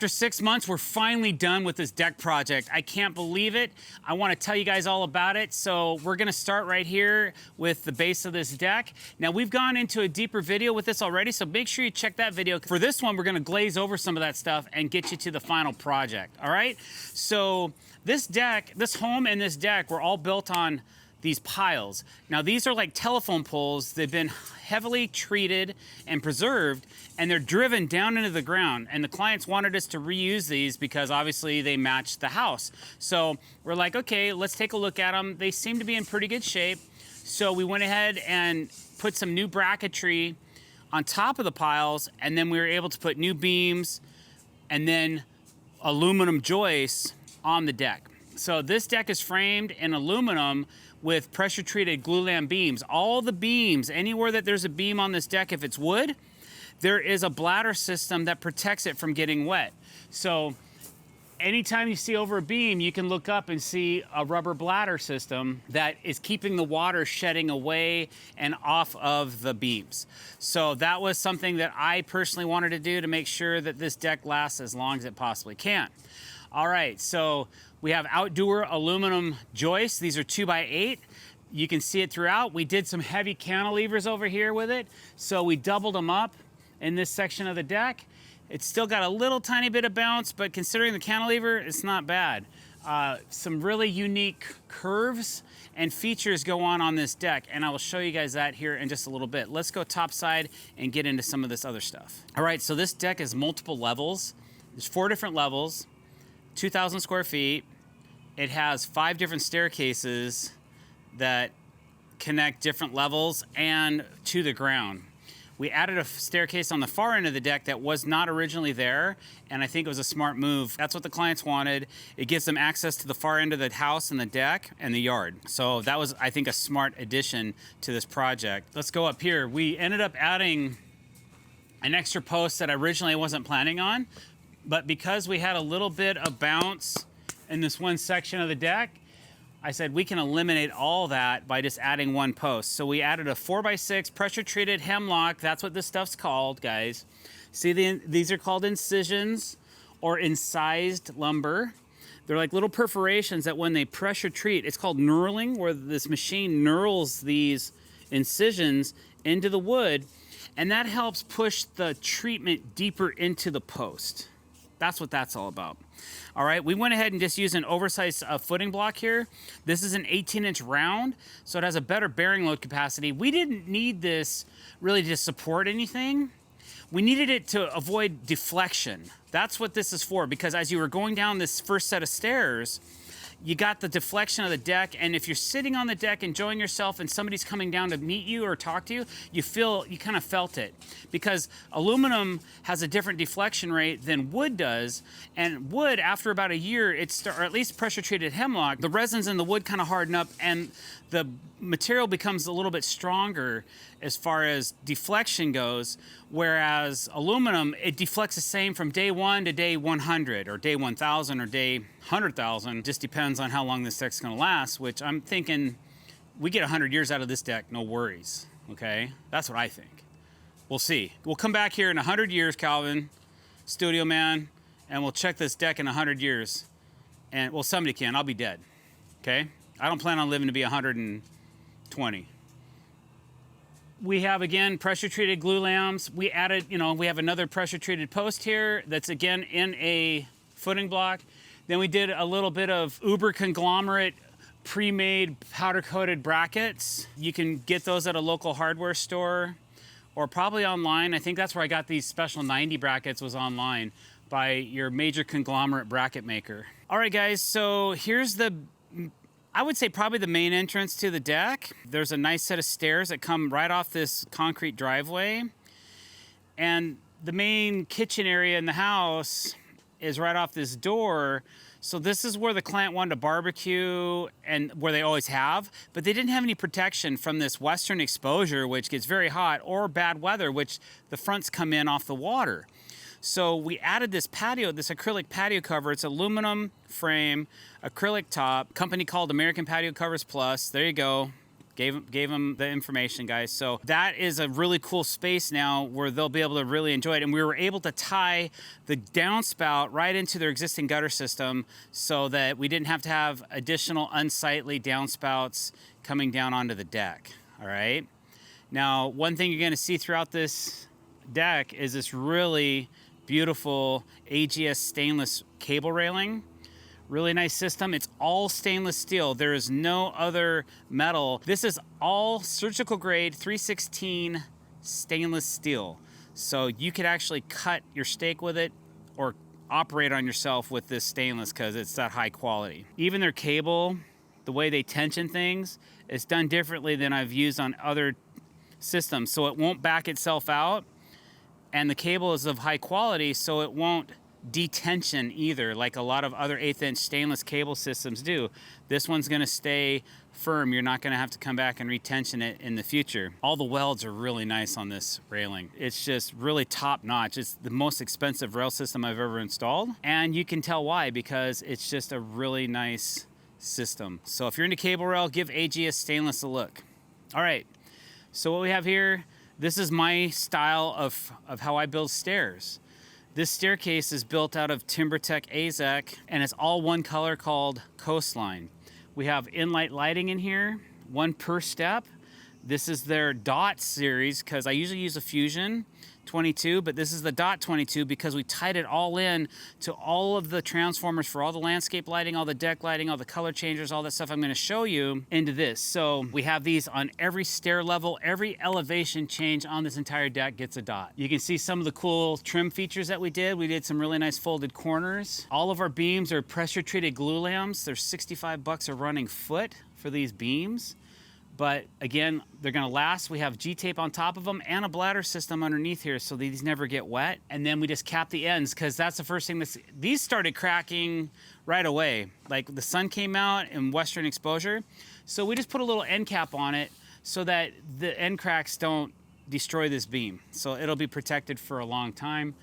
After 6 months, we're finally done with this deck project. I can't believe it. I want to tell you guys all about it. So we're going to start right here with the base of this deck. Now, we've gone into a deeper video with this already, so make sure you check that video. For this one, we're going to glaze over some of that stuff and get you to the final project, all right? So this deck, this home and this deck were all built on these piles. Now, these are like telephone poles. They've been heavily treated and preserved, and they're driven down into the ground. And the clients wanted us to reuse these because obviously they match the house. So we're like, okay, let's take a look at them. They seem to be in pretty good shape. So we went ahead and put some new bracketry on top of the piles, and then we were able to put new beams and then aluminum joists on the deck. So this deck is framed in aluminum with pressure-treated glulam beams. All the beams, anywhere that there's a beam on this deck, if it's wood, there is a bladder system that protects it from getting wet. So anytime you see over a beam, you can look up and see a rubber bladder system that is keeping the water shedding away and off of the beams. So that was something that I personally wanted to do to make sure that this deck lasts as long as it possibly can. All right, so we have outdoor aluminum joists. These are 2x8. You can see it throughout. We did some heavy cantilevers over here with it. So we doubled them up in this section of the deck. It's still got a little tiny bit of bounce, but considering the cantilever, it's not bad. Some really unique curves and features go on this deck, and I will show you guys that here in just a little bit. Let's go topside and get into some of this other stuff. All right, so this deck is multiple levels. There's 4 different levels, 2,000 square feet. It has 5 different staircases that connect different levels and to the ground. We added a staircase on the far end of the deck that was not originally there, and I think it was a smart move. That's what the clients wanted. It gives them access to the far end of the house and the deck and the yard. So that was, I think, a smart addition to this project. Let's go up here. We ended up adding an extra post that I originally wasn't planning on, but because we had a little bit of bounce in this one section of the deck, I said we can eliminate all that by just adding one post. So we added a 4x6 pressure-treated hemlock. That's what this stuff's called, guys. See, these are called incisions or incised lumber. They're like little perforations that when they pressure treat, it's called knurling, where this machine knurls these incisions into the wood, and that helps push the treatment deeper into the post. That's what that's all about. All right, we went ahead and just used an oversized footing block here. This is an 18-inch round, so it has a better bearing load capacity. We didn't need this really to support anything. We needed it to avoid deflection. That's what this is for, because as you were going down this first set of stairs, you got the deflection of the deck, and if you're sitting on the deck enjoying yourself and somebody's coming down to meet you or talk to you, you kind of felt it. Because aluminum has a different deflection rate than wood does, and wood, after about a year, or at least pressure-treated hemlock, the resins in the wood kind of harden up, and the material becomes a little bit stronger as far as deflection goes, whereas aluminum, it deflects the same from day 1 to day 100, or day 1,000, or day 100,000. Just depends on how long this deck's gonna last, which I'm thinking we get 100 years out of this deck, no worries, okay? That's what I think. We'll see. We'll come back here in 100 years, Calvin, studio man, and we'll check this deck in 100 years. And, well, somebody can, I'll be dead, okay? I don't plan on living to be 120. We have, again, pressure-treated glue lambs. We added, we have another pressure-treated post here that's, again, in a footing block. Then we did a little bit of uber conglomerate pre-made powder-coated brackets. You can get those at a local hardware store or probably online. I think that's where I got these special 90 brackets, was online by your major conglomerate bracket maker. All right, guys, so here's I would say probably the main entrance to the deck. There's a nice set of stairs that come right off this concrete driveway. And the main kitchen area in the house is right off this door. So this is where the client wanted to barbecue, and where they always have, but they didn't have any protection from this western exposure, which gets very hot, or bad weather, which the fronts come in off the water. So we added this patio, this acrylic patio cover. It's aluminum frame, acrylic top, company called American Patio Covers Plus. There you go. Gave them the information, guys. So that is a really cool space now where they'll be able to really enjoy it. And we were able to tie the downspout right into their existing gutter system so that we didn't have to have additional unsightly downspouts coming down onto the deck, all right? Now, one thing you're gonna see throughout this deck is this really beautiful AGS stainless cable railing. Really nice system. It's all stainless steel. There is no other metal. This is all surgical grade 316 stainless steel. So you could actually cut your steak with it or operate on yourself with this stainless because it's that high quality. Even their cable, the way they tension things, is done differently than I've used on other systems. So it won't back itself out, and the cable is of high quality, so it won't detension either, like a lot of other 1/8 inch stainless cable systems do. This one's gonna stay firm. You're not gonna have to come back and retension it in the future. All the welds are really nice on this railing. It's just really top notch. It's the most expensive rail system I've ever installed. And you can tell why, because it's just a really nice system. So if you're into cable rail, give AGS stainless a look. All right, so what we have here, this is my style of how I build stairs. This staircase is built out of TimberTech AZEK, and it's all one color called Coastline. We have in-light lighting in here, one per step. This is their dot series, because I usually use a Fusion 22, but this is the dot 22 because we tied it all in to all of the transformers for all the landscape lighting, all the deck lighting, all the color changers, all that stuff I'm gonna show you into this. So we have these on every stair level. Every elevation change on this entire deck gets a dot. You can see some of the cool trim features that we did. We did some really nice folded corners. All of our beams are pressure treated glue lambs. They're 65 bucks a running foot for these beams. But again, they're gonna last. We have G-tape on top of them and a bladder system underneath here so these never get wet. And then we just cap the ends because that's the first thing these started cracking right away. Like the sun came out in western exposure. So we just put a little end cap on it so that the end cracks don't destroy this beam. So it'll be protected for a long time.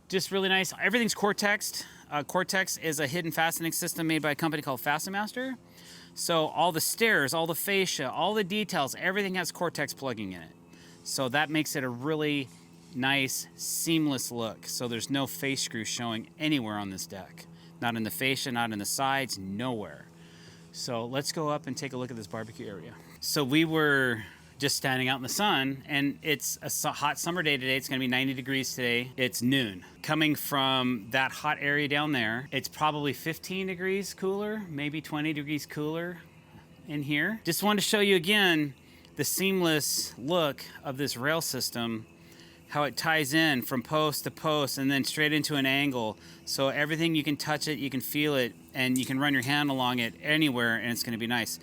Just really nice. Everything's Cortex. Cortex is a hidden fastening system made by a company called Fasten Master. So all the stairs, all the fascia, all the details, everything has Cortex plugging in it. So that makes it a really nice, seamless look. So there's no face screw showing anywhere on this deck. Not in the fascia, not in the sides, nowhere. So let's go up and take a look at this barbecue area. So we were just standing out in the sun, and it's a hot summer day today. It's gonna be 90 degrees today. It's noon. Coming from that hot area down there, it's probably 15 degrees cooler, maybe 20 degrees cooler in here. Just wanted to show you again the seamless look of this rail system, how it ties in from post to post and then straight into an angle. So everything, you can touch it, you can feel it, and you can run your hand along it anywhere, and it's gonna be nice.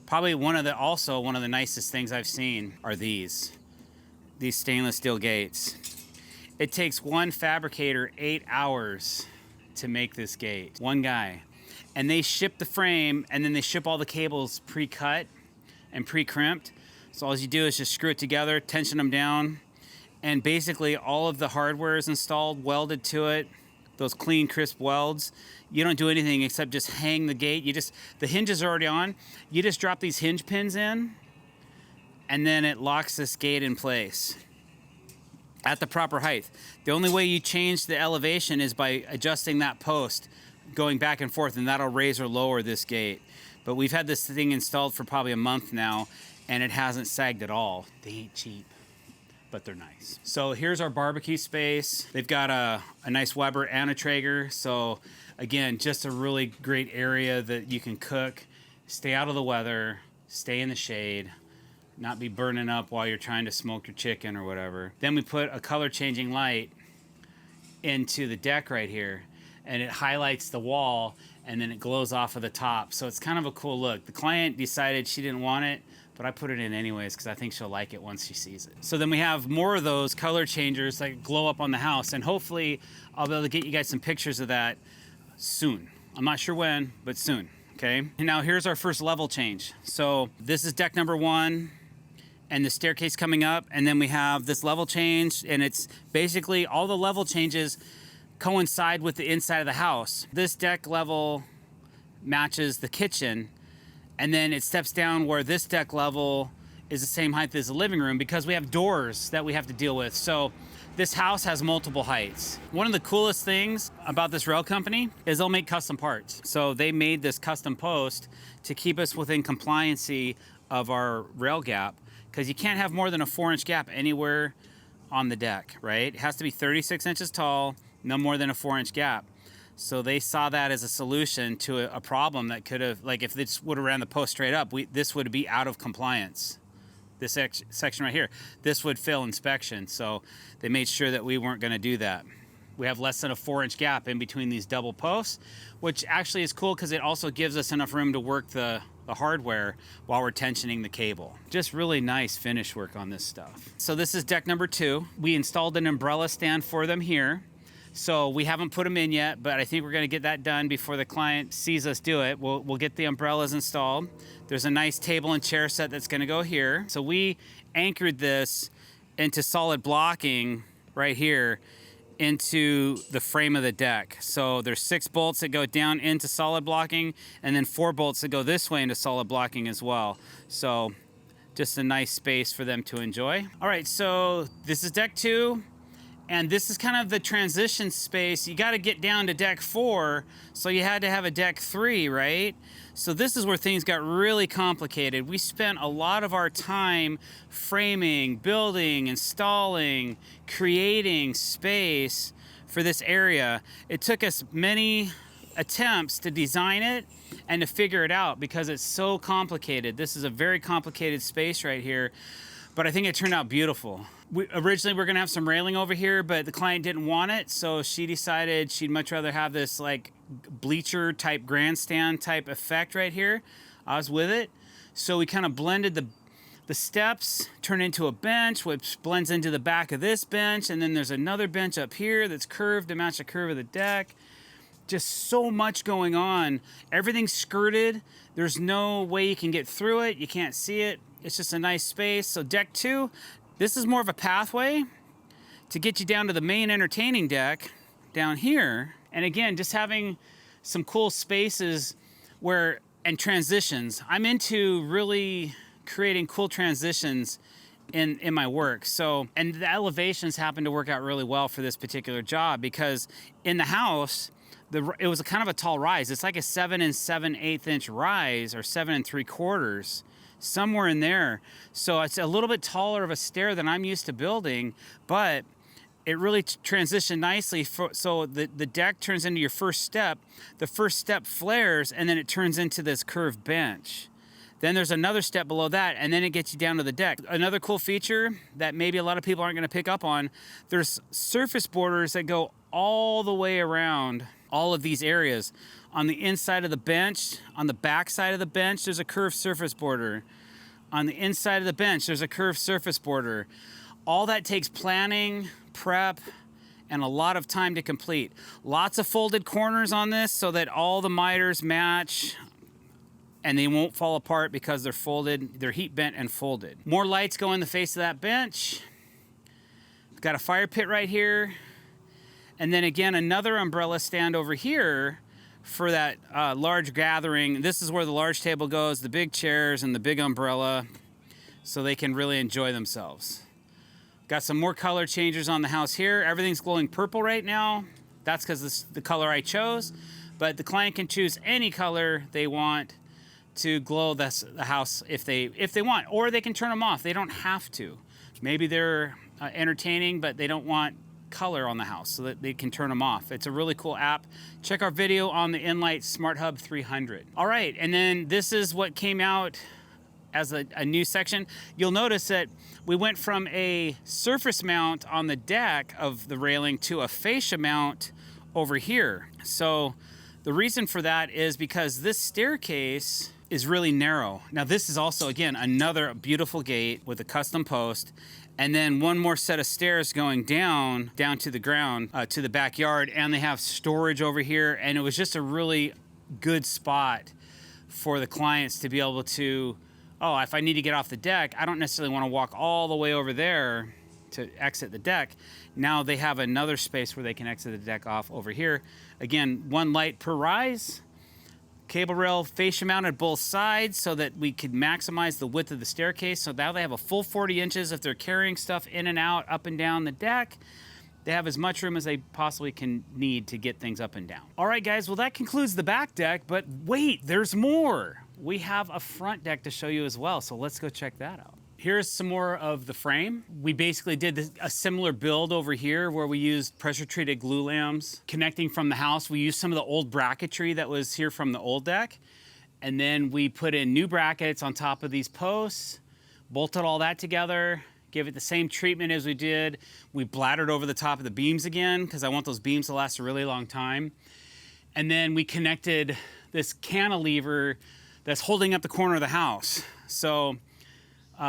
Probably also one of the nicest things I've seen are these stainless steel gates. It takes one fabricator 8 hours to make this gate, one guy. And they ship the frame, and then they ship all the cables pre-cut and pre-crimped. So all you do is just screw it together, tension them down, and basically all of the hardware is installed, welded to it, those clean, crisp welds. You don't do anything except just hang the gate. The hinges are already on. You just drop these hinge pins in, and then it locks this gate in place at the proper height. The only way you change the elevation is by adjusting that post, going back and forth, and that'll raise or lower this gate. But we've had this thing installed for probably a month now, and it hasn't sagged at all. They ain't cheap, but they're nice. So here's our barbecue space. They've got a nice Weber and a Traeger. So again, just a really great area that you can cook, stay out of the weather, stay in the shade, not be burning up while you're trying to smoke your chicken or whatever. Then we put a color changing light into the deck right here, and it highlights the wall, and then it glows off of the top. So it's kind of a cool look. The client decided she didn't want it, but I put it in anyways because I think she'll like it once she sees it. So then we have more of those color changers that glow up on the house, and hopefully I'll be able to get you guys some pictures of that soon. I'm not sure when, but soon, okay? And now here's our first level change. So this is deck number 1 and the staircase coming up, and then we have this level change, and it's basically all the level changes coincide with the inside of the house. This deck level matches the kitchen, And then it steps down where this deck level is the same height as the living room because we have doors that we have to deal with. So this house has multiple heights. One of the coolest things about this rail company is they'll make custom parts. So they made this custom post to keep us within compliancy of our rail gap, because you can't have more than a 4-inch gap anywhere on the deck, right? It has to be 36 inches tall, no more than a 4-inch gap. So they saw that as a solution to a problem that could have, like if this would have ran the post straight up, this would be out of compliance. This section right here, this would fail inspection. So they made sure that we weren't gonna do that. We have less than a 4-inch gap in between these double posts, which actually is cool because it also gives us enough room to work the hardware while we're tensioning the cable. Just really nice finish work on this stuff. So this is deck number 2. We installed an umbrella stand for them here. So we haven't put them in yet, but I think we're gonna get that done before the client sees us do it. We'll get the umbrellas installed. There's a nice table and chair set that's gonna go here. So we anchored this into solid blocking right here into the frame of the deck. So there's 6 bolts that go down into solid blocking and then 4 bolts that go this way into solid blocking as well. So just a nice space for them to enjoy. All right, so this is deck 2. And this is kind of the transition space. You got to get down to deck 4, so you had to have a deck 3, right? So this is where things got really complicated. We spent a lot of our time framing, building, installing, creating space for this area. It took us many attempts to design it and to figure it out because it's so complicated. This is a very complicated space right here, but I think it turned out beautiful. Originally, we're gonna have some railing over here, but the client didn't want it, so she decided she'd much rather have this like bleacher type grandstand type effect right here. I was with it. So we kind of blended the steps, turned into a bench, which blends into the back of this bench, and then there's another bench up here that's curved to match the curve of the deck. Just so much going on. Everything's skirted. There's no way you can get through it. You can't see it. It's just a nice space. So deck 2, this is more of a pathway to get you down to the main entertaining deck down here. And again, just having some cool spaces and transitions. I'm into really creating cool transitions in my work. So, and the elevations happen to work out really well for this particular job because in the house, it was a kind of a tall rise. It's like a 7 7/8 inch rise or 7 3/4. Somewhere in there. So it's a little bit taller of a stair than I'm used to building, but it really transitioned nicely. So the deck turns into your first step. The first step flares, and then it turns into this curved bench. Then there's another step below that, and then it gets you down to the deck. Another cool feature that maybe a lot of people aren't gonna pick up on, there's surface borders that go all the way around all of these areas. On the inside of the bench, on the back side of the bench, there's a curved surface border. On the inside of the bench, there's a curved surface border. All that takes planning, prep, and a lot of time to complete. Lots of folded corners on this so that all the miters match and they won't fall apart because they're folded, they're heat bent and folded. More lights go in the face of that bench. We've got a fire pit right here. And then again, another umbrella stand over here for that large gathering. This is where the large table goes, the big chairs and the big umbrella, so they can really enjoy themselves. Got some more color changes on the house here. Everything's glowing purple right now. That's because this is the color I chose, but the client can choose any color they want to glow the house if they want, or they can turn them off. They don't have to. Maybe they're entertaining, but they don't want color on the house so that they can turn them off. It's a really cool app. Check our video on the Enlight Smart Hub 300. All right, and then this is what came out as a new section. You'll notice that we went from a surface mount on the deck of the railing to a fascia mount over here. So the reason for that is because this staircase is really narrow. Now this is also, again, another beautiful gate with a custom post. And then one more set of stairs going down to the ground, to the backyard, and they have storage over here. And it was just a really good spot for the clients to be able to, oh, if I need to get off the deck, I don't necessarily want to walk all the way over there to exit the deck. Now they have another space where they can exit the deck off over here. Again, 1 light per rise. Cable rail fascia mounted both sides so that we could maximize the width of the staircase. So now they have a full 40 inches if they're carrying stuff in and out, up and down the deck. They have as much room as they possibly can need to get things up and down. All right, guys, well, that concludes the back deck, but wait, there's more. We have a front deck to show you as well, so let's go check that out. Here's some more of the frame. We basically did a similar build over here where we used pressure-treated glue lambs. Connecting from the house, we used some of the old bracketry that was here from the old deck. And then we put in new brackets on top of these posts, bolted all that together, gave it the same treatment as we did. We bladdered over the top of the beams again because I want those beams to last a really long time. And then we connected this cantilever that's holding up the corner of the house. So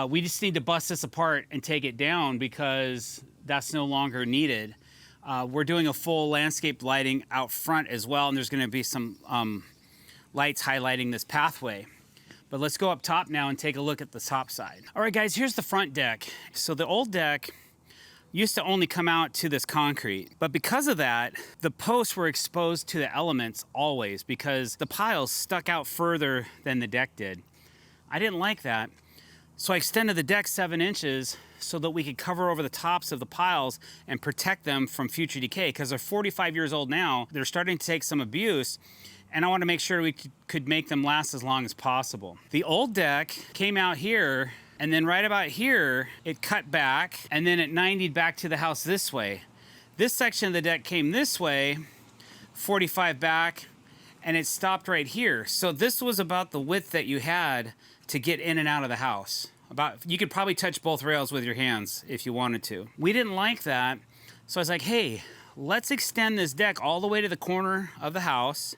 we just need to bust this apart and take it down because that's no longer needed. We're doing a full landscape lighting out front as well, and there's gonna be some lights highlighting this pathway. But let's go up top now and take a look at the top side. All right, guys, here's the front deck. So the old deck used to only come out to this concrete, but because of that, the posts were exposed to the elements always because the piles stuck out further than the deck did. I didn't like that. So I extended the deck 7 inches so that we could cover over the tops of the piles and protect them from future decay because they're 45 years old now. They're starting to take some abuse, and I want to make sure we could make them last as long as possible. The old deck came out here, and then right about here, it cut back, and then it 90'd back to the house this way. This section of the deck came this way, 45 back, and it stopped right here. So this was about the width that you had to get in and out of the house. You could probably touch both rails with your hands if you wanted to. We didn't like that, so I was like, hey, let's extend this deck all the way to the corner of the house,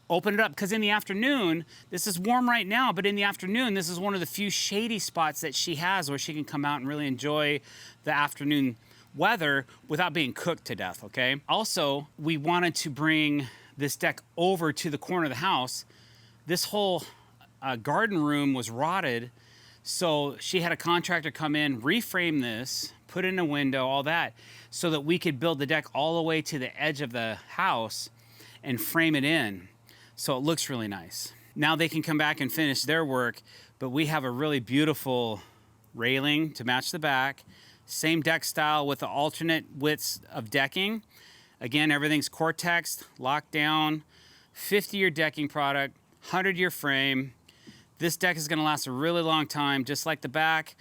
open it up, because in the afternoon, this is warm right now, but in the afternoon, this is one of the few shady spots that she has where she can come out and really enjoy the afternoon weather without being cooked to death, okay? Also, we wanted to bring this deck over to the corner of the house. This whole garden room was rotted, so she had a contractor come in, reframe this, put in a window, all that, so that we could build the deck all the way to the edge of the house and frame it in so it looks really nice. Now they can come back and finish their work, but we have a really beautiful railing to match the back, same deck style with the alternate widths of decking. Again, everything's Cortex, locked down, 50-year decking product, 100-year frame. This deck is gonna last a really long time, just like the back.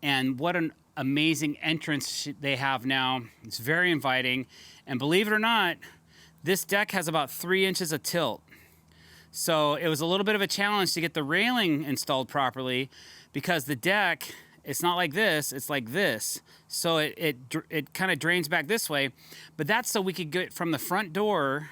And what an amazing entrance they have now. It's very inviting. And believe it or not, this deck has about 3 inches of tilt. So it was a little bit of a challenge to get the railing installed properly because the deck, it's not like this, it's like this. So it kind of drains back this way, but that's so we could get from the front door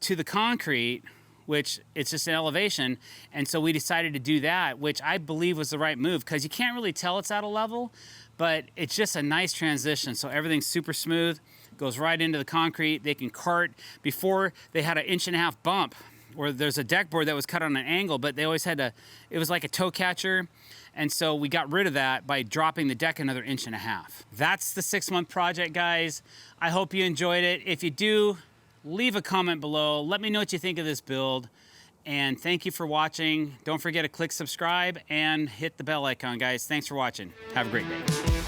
to the concrete, which it's just an elevation. And so we decided to do that, which I believe was the right move because you can't really tell it's at a level, but it's just a nice transition. So everything's super smooth, goes right into the concrete. They can cart. Before they had an 1.5 inch bump where there's a deck board that was cut on an angle, but they always had it was like a toe catcher. And so we got rid of that by dropping the deck another 1.5 inches. That's the 6-month project, guys. I hope you enjoyed it. If you do, leave a comment below. Let me know what you think of this build. And thank you for watching. Don't forget to click subscribe and hit the bell icon, guys. Thanks for watching. Have a great day.